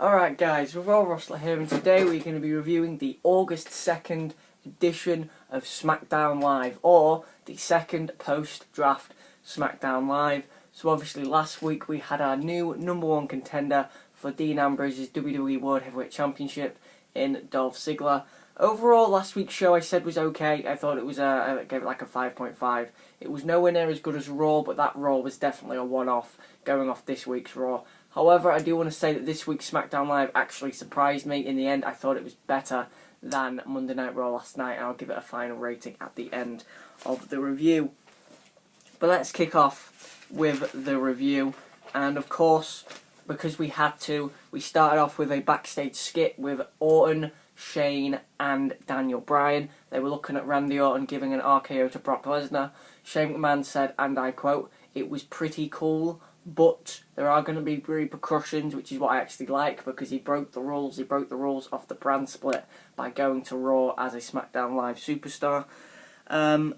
Alright guys, we're Raw Rustler here, and today we're going to be reviewing the August 2nd edition of Smackdown Live, or the second post-draft Smackdown Live. So obviously last week we had our new #1 contender for Dean Ambrose's WWE World Heavyweight Championship in Dolph Ziggler. Overall, last week's show I said was okay. I thought it was, I gave it like a 5.5. It was nowhere near as good as Raw, but that Raw was definitely a one-off going off this week's Raw. However, I do want to say that this week's SmackDown Live actually surprised me. In the end, I thought it was better than Monday Night Raw last night, and I'll give it a final rating at the end of the review. But let's kick off with the review, and of course, because we had to, we started off with a backstage skit with Orton, Shane and Daniel Bryan. They were looking at Randy Orton giving an RKO to Brock Lesnar. Shane McMahon said, and I quote, "It was pretty cool, but there are going to be repercussions," which is what I actually like, because he broke the rules. He broke the rules of the brand split by going to Raw as a SmackDown Live superstar.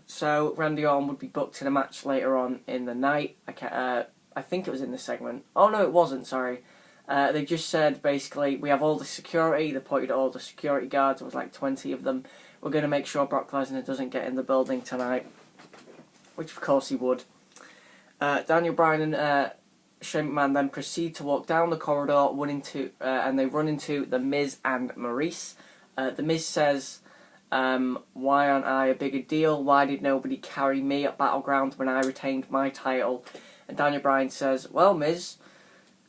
So Randy Orton would be booked in a match later on in the night. I think it was in this segment. Oh no, it wasn't, sorry. They just said, basically, we have all the security. They pointed at all the security guards. There was like 20 of them. We're going to make sure Brock Lesnar doesn't get in the building tonight, which of course he would. Daniel Bryan and Shane McMahon then proceed to walk down the corridor, and they run into the Miz and Maryse. The Miz says, "Why aren't I a bigger deal? Why did nobody carry me at Battleground when I retained my title?" And Daniel Bryan says, "Well, Miz,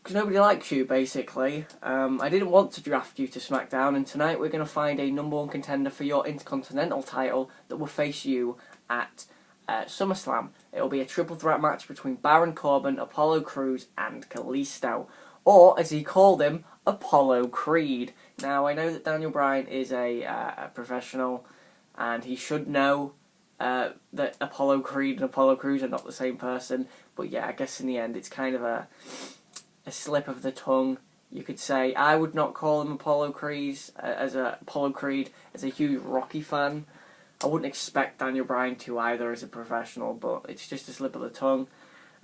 because nobody likes you, basically. I didn't want to draft you to SmackDown, and tonight we're going to find a #1 contender for your Intercontinental title that will face you at SummerSlam. It will be a triple threat match between Baron Corbin, Apollo Cruz, and Kalisto." Or, as he called him, Apollo Creed. Now, I know that Daniel Bryan is a professional, and he should know that Apollo Creed and Apollo Crews are not the same person. But yeah, I guess in the end it's kind of a slip of the tongue, you could say. I would not call him Apollo Creed as a huge Rocky fan. I wouldn't expect Daniel Bryan to either as a professional, but it's just a slip of the tongue.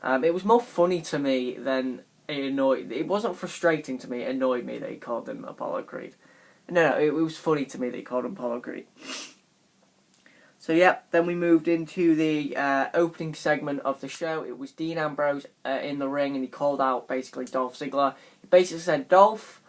It was more funny to me than it annoyed. It wasn't frustrating to me, it annoyed me that he called him Apollo Creed. No, it was funny to me that he called him Apollo Creed. So yeah, then we moved into the opening segment of the show. It was Dean Ambrose in the ring, and he called out basically Dolph Ziggler. He basically said, "Dolph,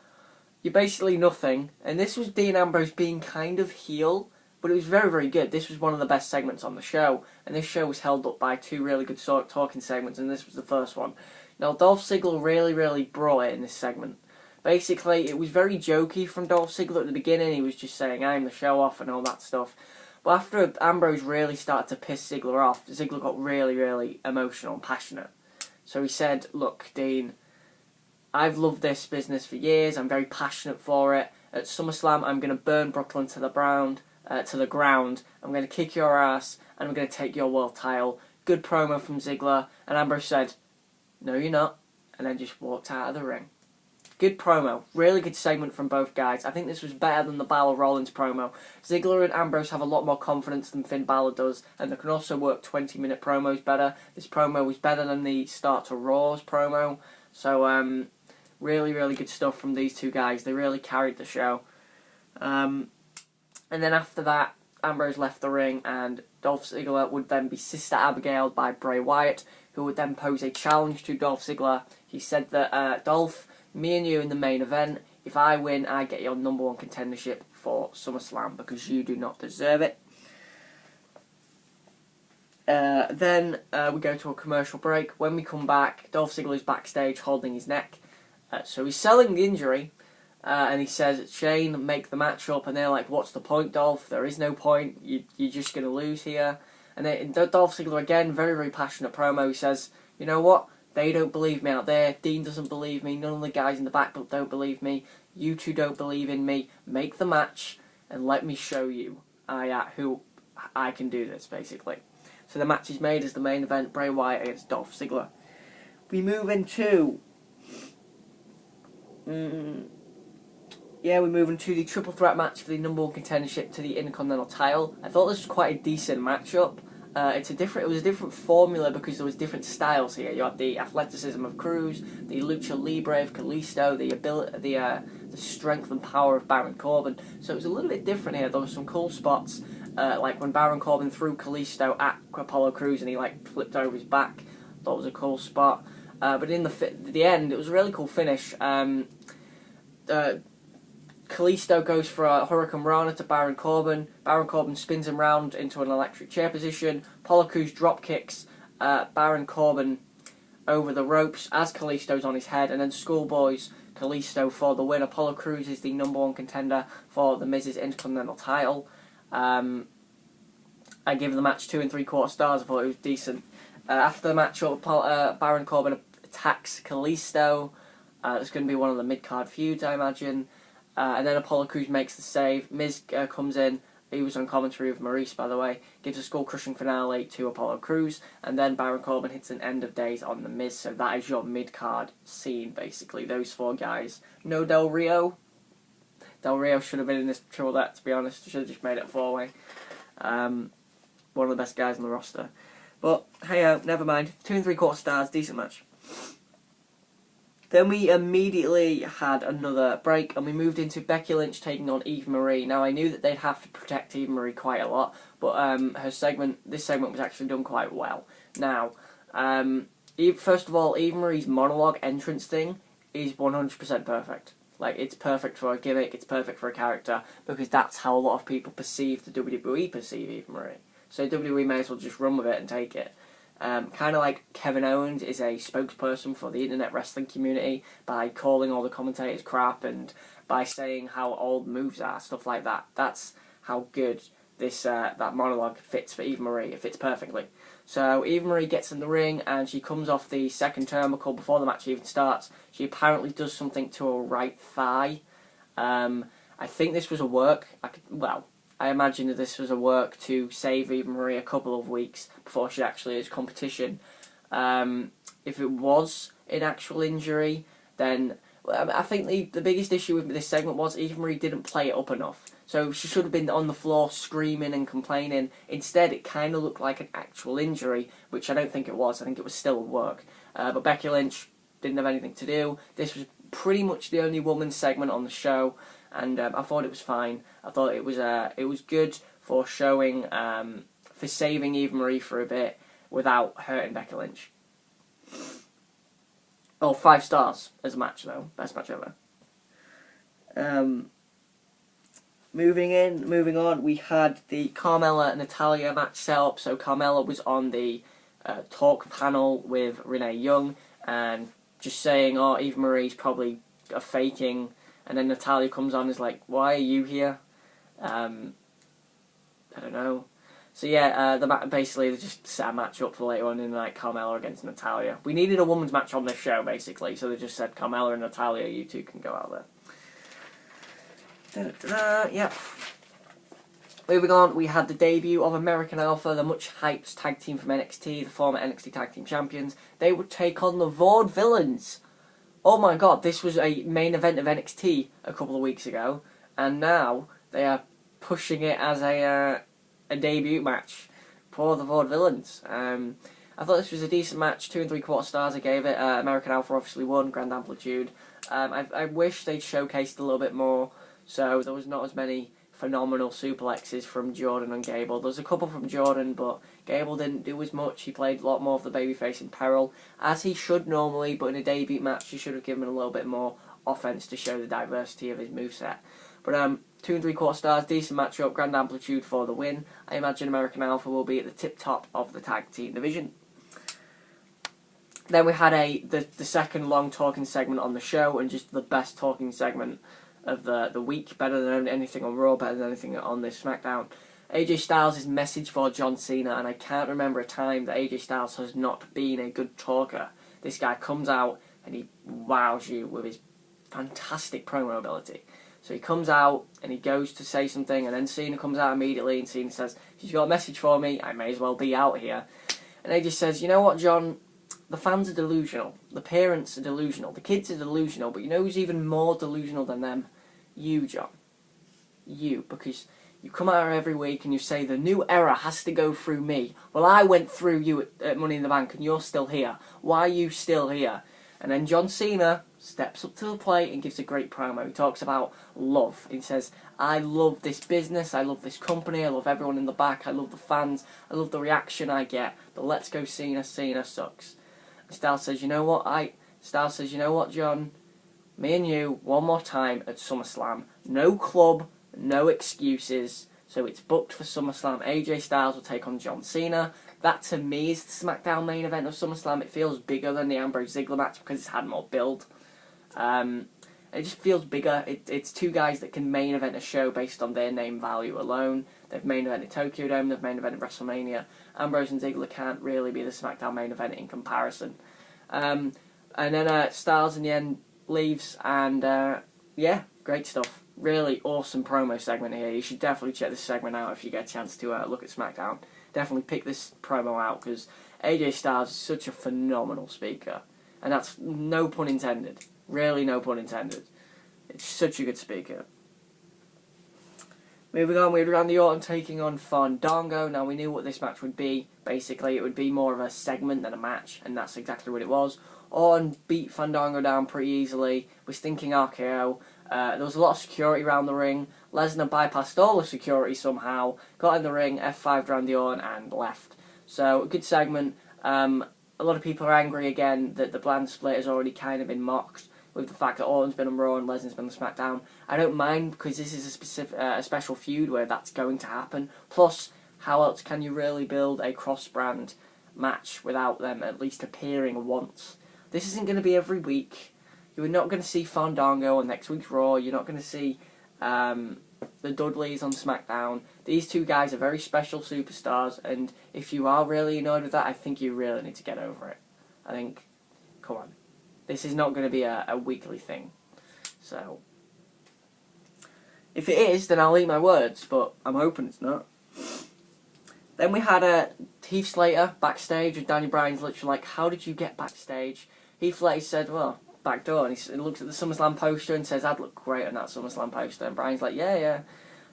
you're basically nothing." And this was Dean Ambrose being kind of heel, but it was very, very good. This was one of the best segments on the show, and this show was held up by two really good talking segments, and this was the first one. Now, Dolph Ziggler really, really brought it in this segment. Basically, it was very jokey from Dolph Ziggler at the beginning. He was just saying, "I'm the show off," and all that stuff. But after Ambrose really started to piss Ziggler off, Ziggler got really, really emotional and passionate. So he said, "Look, Dean, I've loved this business for years. I'm very passionate for it. At SummerSlam, I'm going to burn Brooklyn to the ground. I'm going to kick your ass, and I'm going to take your world title." Good promo from Ziggler. And Ambrose said, "No, you're not," and then just walked out of the ring. Good promo. Really good segment from both guys. I think this was better than the Balor Rollins promo. Ziggler and Ambrose have a lot more confidence than Finn Balor does, and they can also work 20-minute promos better. This promo was better than the Start to Raw's promo. So, really, really good stuff from these two guys. They really carried the show. And then after that, Ambrose left the ring, and Dolph Ziggler would then be Sister Abigailed by Bray Wyatt, who would then pose a challenge to Dolph Ziggler. He said that, "Dolph, me and you in the main event. If I win, I get your #1 contendership for SummerSlam, because you do not deserve it." Then we go to a commercial break. When we come back, Dolph Ziggler is backstage holding his neck. So he's selling the injury, and he says, "Shane, make the match up." And they're like, "What's the point, Dolph? There is no point. You're just going to lose here." And then Dolph Ziggler, again, very, very passionate promo. He says, "You know what? They don't believe me out there. Dean doesn't believe me. None of the guys in the back don't believe me. You two don't believe in me. Make the match and let me show you who I can do this," basically. So the match is made as the main event, Bray Wyatt against Dolph Ziggler. We move into the triple threat match for the #1 contendership to the Intercontinental title. I thought this was quite a decent matchup. It was a different formula because there was different styles here. You had the athleticism of Cruz, the lucha libre of Kalisto, the strength and power of Baron Corbin. So it was a little bit different here. There were some cool spots, like when Baron Corbin threw Kalisto at Apollo Crews and he like flipped over his back. That was a cool spot. But in the end, it was a really cool finish. Kalisto goes for a Hurricane Rana to Baron Corbin. Baron Corbin spins him round into an electric chair position. Apollo Crews drop kicks Baron Corbin over the ropes as Kalisto's on his head, and then schoolboys Kalisto for the win. Apollo Crews is the #1 contender for the Miz's Intercontinental title. I give the match 2 3/4 stars. I thought it was decent. After the match, Baron Corbin attacks Kalisto. It's going to be one of the mid-card feuds, I imagine. And then Apollo Crews makes the save. Miz comes in. He was on commentary with Maryse, by the way. Gives a skull-crushing finale to Apollo Crews. And then Baron Corbin hits an end of days on the Miz. So that is your mid-card scene, basically. Those 4 guys. No Del Rio. Del Rio should have been in this triple threat, to be honest. Should have just made it a 4-way. One of the best guys on the roster. But, hey, never mind. 2 3/4 stars. Decent match. Then we immediately had another break, and we moved into Becky Lynch taking on Eva Marie. Now, I knew that they'd have to protect Eva Marie quite a lot, but this segment was actually done quite well. Now, first of all, Eva Marie's monologue entrance thing is 100% perfect. Like, it's perfect for a gimmick, it's perfect for a character, because that's how a lot of people perceive the WWE perceive Eva Marie. So WWE may as well just run with it and take it. Kind of like Kevin Owens is a spokesperson for the internet wrestling community by calling all the commentators crap and by saying how old moves are, stuff like that. That's how good this that monologue fits for Eva Marie. It fits perfectly. So Eva Marie gets in the ring and she comes off the second turnbuckle before the match even starts. She apparently does something to her right thigh. I think this was a work. I imagine that this was a work to save Eva Marie a couple of weeks before she actually is competition. If it was an actual injury, then I think the biggest issue with this segment was Eva Marie didn't play it up enough. So she should have been on the floor screaming and complaining. Instead, it kind of looked like an actual injury, which I don't think it was. I think it was still a work. But Becky Lynch didn't have anything to do. This was pretty much the only woman's segment on the show. And I thought it was fine. I thought it was good for showing, for saving Eva Marie for a bit without hurting Becky Lynch. Oh, 5 stars as a match though, best match ever. Moving on, we had the Carmella and Natalya match set up. So Carmella was on the talk panel with Renee Young and just saying, "Oh, Eva Marie's probably a faking." And then Natalya comes on and is like, "Why are you here?" I don't know. So yeah, basically they just set a match up for later on in the night, Carmella against Natalya. We needed a women's match on this show, basically, so they just said, "Carmella and Natalya, you two can go out there." Yep. Moving on, we had the debut of American Alpha, the much-hyped tag team from NXT, the former NXT Tag Team Champions. They would take on the Vaudevillains. Oh my god, this was a main event of NXT a couple of weeks ago, and now they are pushing it as a debut match for the Vaudevillains. I thought this was a decent match, 2 3/4 stars I gave it. American Alpha obviously won, Grand Amplitude. I wish they'd showcased a little bit more, so there was not as many phenomenal suplexes from Jordan and Gable. There was a couple from Jordan, but Gable didn't do as much. He played a lot more of the babyface in peril, as he should normally, but in a debut match you should have given him a little bit more offense to show the diversity of his moveset. But 2 3/4 stars, decent matchup, Grand Amplitude for the win. I imagine American Alpha will be at the tip top of the tag team division. Then we had the second long talking segment on the show, and just the best talking segment of the week, better than anything on Raw, better than anything on this Smackdown. AJ Styles' message for John Cena, and I can't remember a time that AJ Styles has not been a good talker. This guy comes out and he wows you with his fantastic promo ability. So he comes out and he goes to say something, and then Cena comes out immediately, and Cena says, "If you've got a message for me, I may as well be out here." And AJ says, "You know what, John? The fans are delusional. The parents are delusional. The kids are delusional. But you know who's even more delusional than them? You, John. You. Because You come out every week and you say the new era has to go through me. Well, I went through you at Money in the Bank and you're still here. Why are you still here? And then John Cena steps up to the plate and gives a great promo. He talks about love. He says, I love this business, I love this company, I love everyone in the back, I love the fans, I love the reaction I get. But let's go Cena, Cena sucks. And Styles says, you know what, John? Me and you, one more time at SummerSlam. No club, no excuses. So it's booked for SummerSlam. AJ Styles will take on John Cena. That to me is the SmackDown main event of SummerSlam. It feels bigger than the Ambrose Ziggler match because it's had more build. It just feels bigger. It's two guys that can main event a show based on their name value alone. They've main evented Tokyo Dome, they've main evented WrestleMania. Ambrose and Ziggler can't really be the SmackDown main event in comparison. And then Styles in the end leaves, and yeah, great stuff. Really awesome promo segment here. You should definitely check this segment out if you get a chance to look at SmackDown. Definitely pick this promo out because AJ Styles is such a phenomenal speaker. And that's no pun intended. Really no pun intended. It's such a good speaker. Moving on, we had Randy Orton taking on Fandango. Now, we knew what this match would be. Basically, it would be more of a segment than a match, and that's exactly what it was. Orton beat Fandango down pretty easily, was thinking RKO. There was a lot of security around the ring. Lesnar bypassed all the security somehow, got in the ring, F5'd Randy Orton, and left. So, a good segment. A lot of people are angry again that the brand split has already kind of been mocked with the fact that Orton's been on Raw and Lesnar's been on SmackDown. I don't mind because this is a special feud where that's going to happen. Plus, how else can you really build a cross-brand match without them at least appearing once? This isn't going to be every week. You're not going to see Fandango on next week's Raw. You're not going to see the Dudleys on SmackDown. These two guys are very special superstars, and if you are really annoyed with that, I think you really need to get over it. I think, come on. This is not going to be a weekly thing. So, if it is, then I'll eat my words, but I'm hoping it's not. Then we had Heath Slater backstage, and Danny Bryan's literally like, how did you get backstage? Heath Slater said, well, back door, and he looks at the SummerSlam poster and says, I'd look great on that SummerSlam poster. And Bryan's like, yeah,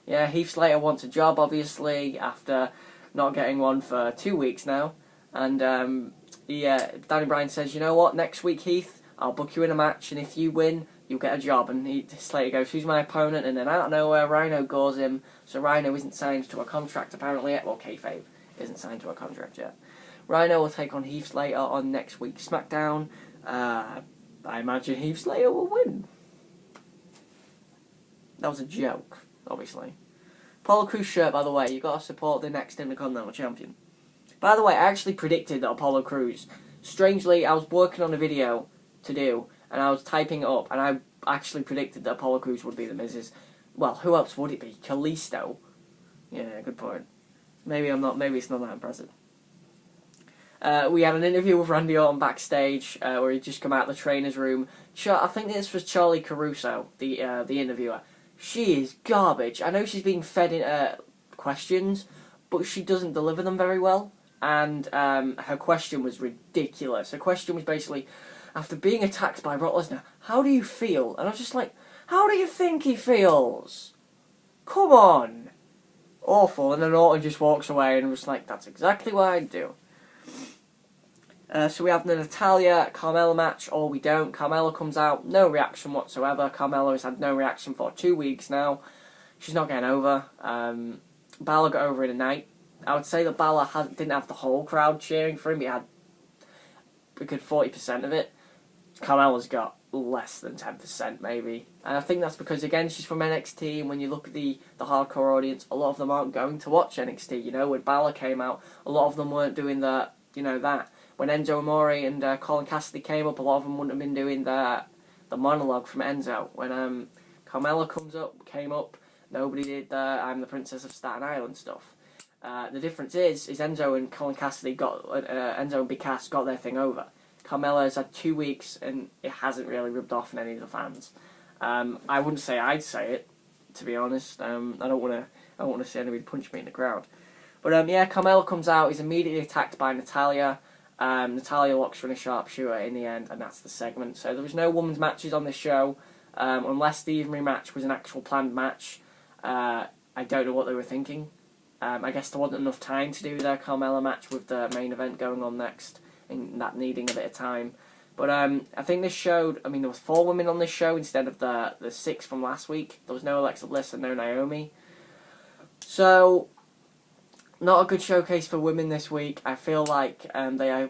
Heath Slater wants a job, obviously, after not getting one for 2 weeks now. And Danny Bryan says, you know what, next week, Heath, I'll book you in a match, and if you win, you'll get a job. And Slater goes, who's my opponent? And then out of nowhere, Rhino gores him. So Rhino isn't signed to a contract apparently yet. Well, kayfabe isn't signed to a contract yet. Rhino will take on Heath Slater on next week's SmackDown. I imagine Heath Slater will win. That was a joke, obviously. Apollo Crews shirt, by the way. You've got to support the next Intercontinental Champion. By the way, I actually predicted that Apollo Crews. Strangely, I was working on a video to do, and I was typing it up, and I actually predicted that Apollo Crews would be the Miz's. Well, who else would it be? Kalisto. Yeah, good point. Maybe it's not that impressive. We had an interview with Randy Orton backstage, where he'd just come out of the trainer's room. I think this was Charlie Caruso, the interviewer. She is garbage. I know she's being fed questions, but she doesn't deliver them very well. And her question was ridiculous. Her question was basically, after being attacked by Brock Lesnar, how do you feel? And I was just like, how do you think he feels? Come on. Awful. And then Orton just walks away, and I was like, that's exactly what I'd do. So we have the Natalya Carmella match, or we don't. Carmella comes out, no reaction whatsoever. Carmella has had no reaction for 2 weeks now. She's not getting over. Balor got over in a night. I would say that Balor didn't have the whole crowd cheering for him. He had a good 40% of it. Carmella's got less than 10% maybe. And I think that's because, again, she's from NXT, and when you look at the hardcore audience, a lot of them aren't going to watch NXT. You know, when Balor came out, a lot of them weren't doing that. When Enzo Amore and Colin Cassidy came up, a lot of them wouldn't have been doing the monologue from Enzo. When Carmella came up, nobody did the I'm the Princess of Staten Island stuff. The difference is Enzo and Colin Cassidy Enzo and Big Cass got their thing over. Carmella has had 2 weeks, and it hasn't really rubbed off on any of the fans. I wouldn't say I'd say it, to be honest. I don't want to see anybody punch me in the crowd. But Carmella comes out. He's immediately attacked by Natalya. Natalya locks her in a sharpshooter in the end, and that's the segment. So there was no women's matches on this show, unless the Evenry match was an actual planned match. I don't know what they were thinking. I guess there wasn't enough time to do their Carmella match with the main event going on next, and that needing a bit of time. But I think this showed, I mean, there was 4 women on this show instead of the 6 from last week. There was no Alexa Bliss and no Naomi. So, not a good showcase for women this week. I feel like they are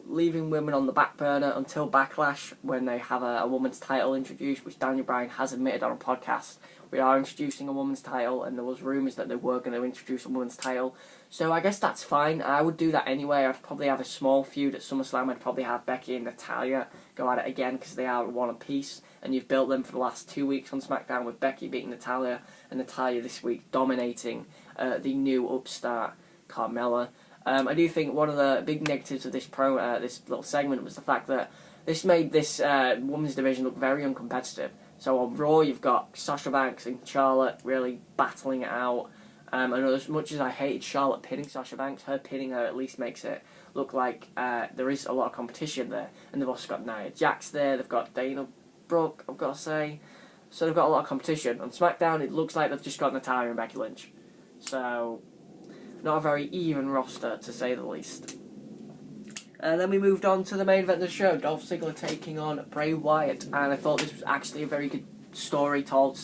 leaving women on the back burner until Backlash, when they have a woman's title introduced, which Daniel Bryan has admitted on a podcast. We are introducing a woman's title, and there was rumours that they were going to introduce a woman's title. So I guess that's fine. I would do that anyway. I'd probably have a small feud at SummerSlam. I'd probably have Becky and Natalya go at it again, because they are one apiece. And you've built them for the last 2 weeks on SmackDown, with Becky beating Natalya, and Natalya this week dominating the new upstart Carmella. I do think one of the big negatives of this this little segment was the fact that this made this women's division look very uncompetitive. So on Raw, you've got Sasha Banks and Charlotte really battling it out. And as much as I hated Charlotte pinning Sasha Banks, her pinning her at least makes it look like there is a lot of competition there. And they've also got Nia Jax there, they've got Dana Brooke, I've got to say. So they've got a lot of competition. On SmackDown, it looks like they've just got Natalya and Becky Lynch. So, not a very even roster, to say the least. And then we moved on to the main event of the show, Dolph Ziggler taking on Bray Wyatt, and I thought this was actually a very good story told.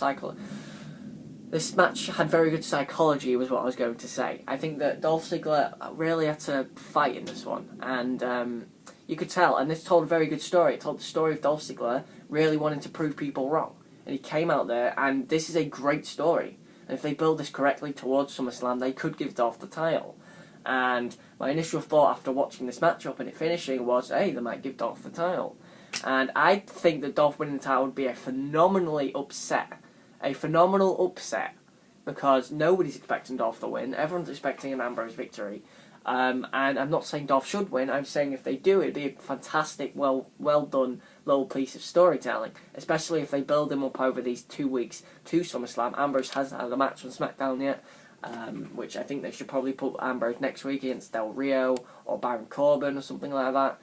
This match had very good psychology, was what I was going to say. I think that Dolph Ziggler really had to fight in this one, and you could tell, and this told a very good story. It told the story of Dolph Ziggler really wanting to prove people wrong, and he came out there, and this is a great story. And if they build this correctly towards SummerSlam, they could give Dolph the title. And my initial thought after watching this matchup and it finishing was, hey, they might give Dolph the title. And I think that Dolph winning the title would be a phenomenal upset, because nobody's expecting Dolph to win. Everyone's expecting an Ambrose victory. And I'm not saying Dolph should win. I'm saying if they do, it'd be a fantastic, well done little piece of storytelling. Especially if they build him up over these 2 weeks to SummerSlam. Ambrose hasn't had a match on SmackDown yet. Which I think they should probably put Ambrose next week against Del Rio or Baron Corbin or something like that,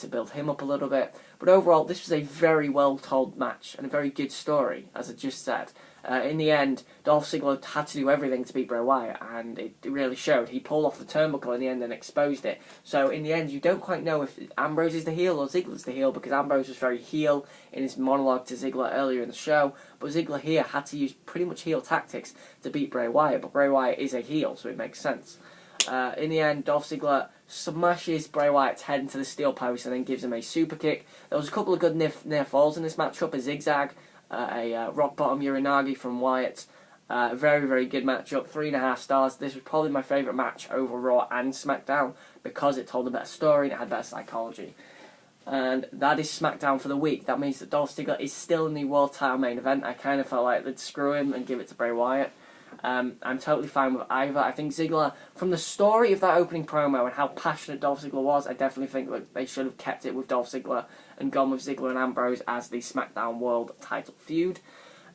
to build him up a little bit. But overall, this was a very well told match and a very good story, as I just said. In the end, Dolph Ziggler had to do everything to beat Bray Wyatt, and it really showed. He pulled off the turnbuckle in the end and exposed it. So in the end, you don't quite know if Ambrose is the heel or Ziggler's the heel, because Ambrose was very heel in his monologue to Ziggler earlier in the show, but Ziggler here had to use pretty much heel tactics to beat Bray Wyatt, but Bray Wyatt is a heel, so it makes sense. In the end, Dolph Ziggler smashes Bray Wyatt's head into the steel post and then gives him a super kick. There was a couple of good near falls in this matchup, a zigzag, a rock bottom Uranagi from Wyatt. Very, very good matchup, 3.5 stars. This was probably my favourite match over Raw and SmackDown, because it told a better story and it had better psychology. And that is SmackDown for the week. That means that Dolph Ziggler is still in the World title main event. I kind of felt like they'd screw him and give it to Bray Wyatt. I'm totally fine with either. I think Ziggler, from the story of that opening promo and how passionate Dolph Ziggler was, I definitely think that they should have kept it with Dolph Ziggler and gone with Ziggler and Ambrose as the SmackDown World title feud.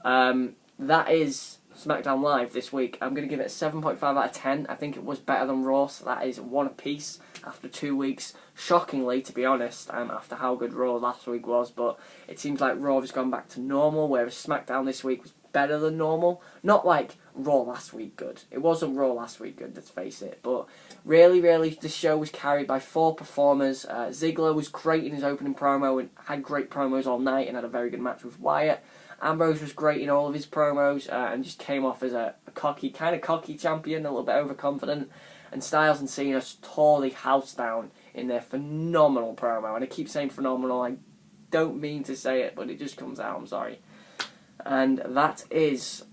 That is SmackDown Live this week. I'm going to give it a 7.5 out of 10. I think it was better than Raw, so that is 1 apiece after 2 weeks. Shockingly, to be honest, after how good Raw last week was, but it seems like Raw has gone back to normal, whereas SmackDown this week was better than normal. Not like Raw last week good. It wasn't Raw last week good, let's face it. But really, the show was carried by 4 performers. Ziggler was great in his opening promo and had great promos all night and had a very good match with Wyatt. Ambrose was great in all of his promos and just came off as a cocky champion, a little bit overconfident. And Styles and Cena tore the house down in their phenomenal promo. And I keep saying phenomenal, I don't mean to say it, but it just comes out, I'm sorry. And that is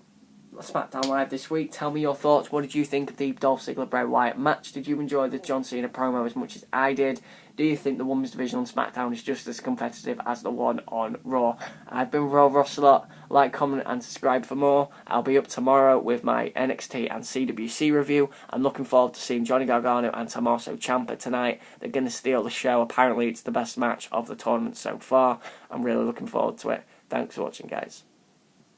SmackDown Live this week. Tell me your thoughts. What did you think of the Dolph Ziggler-Bray Wyatt match? Did you enjoy the John Cena promo as much as I did? Do you think the women's division on SmackDown is just as competitive as the one on Raw? I've been Raw Rosselot. Like, comment and subscribe for more. I'll be up tomorrow with my NXT and CWC review. I'm looking forward to seeing Johnny Gargano and Tommaso Ciampa tonight. They're going to steal the show. Apparently it's the best match of the tournament so far. I'm really looking forward to it. Thanks for watching, guys.